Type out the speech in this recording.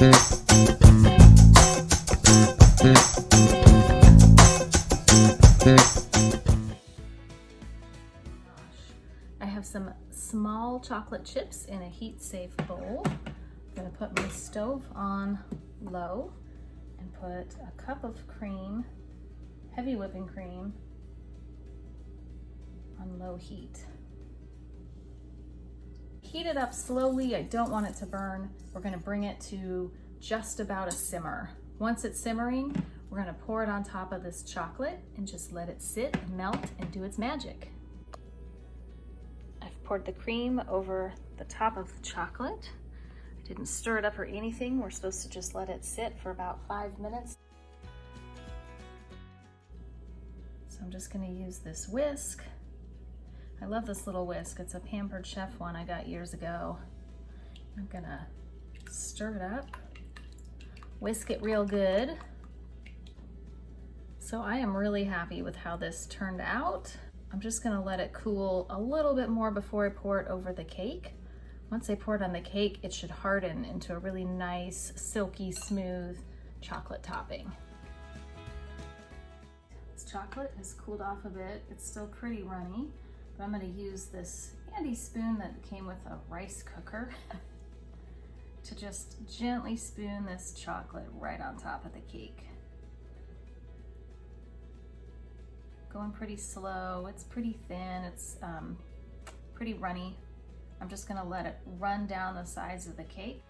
I have some small chocolate chips in a heat-safe bowl. I'm gonna put my stove on low and put a cup of cream, heavy whipping cream, on low heat. Heat it up slowly. I don't want it to burn. We're gonna bring it to just about a simmer. Once it's simmering, we're gonna pour it on top of this chocolate and just let it sit and melt and do its magic. I've poured the cream over the top of the chocolate. I didn't stir it up or anything. We're supposed to just let it sit for about 5 minutes. So I'm just gonna use this whisk. I love this little whisk. It's a Pampered Chef one I got years ago. I'm gonna stir it up, whisk it real good. So I am really happy with how this turned out. I'm just gonna let it cool a little bit more before I pour it over the cake. Once I pour it on the cake, it should harden into a really nice, silky, smooth chocolate topping. This chocolate has cooled off a bit. It's still pretty runny, but I'm gonna use this handy spoon that came with a rice cooker to just gently spoon this chocolate right on top of the cake. Going pretty slow, it's pretty thin, it's pretty runny. I'm just gonna let it run down the sides of the cake.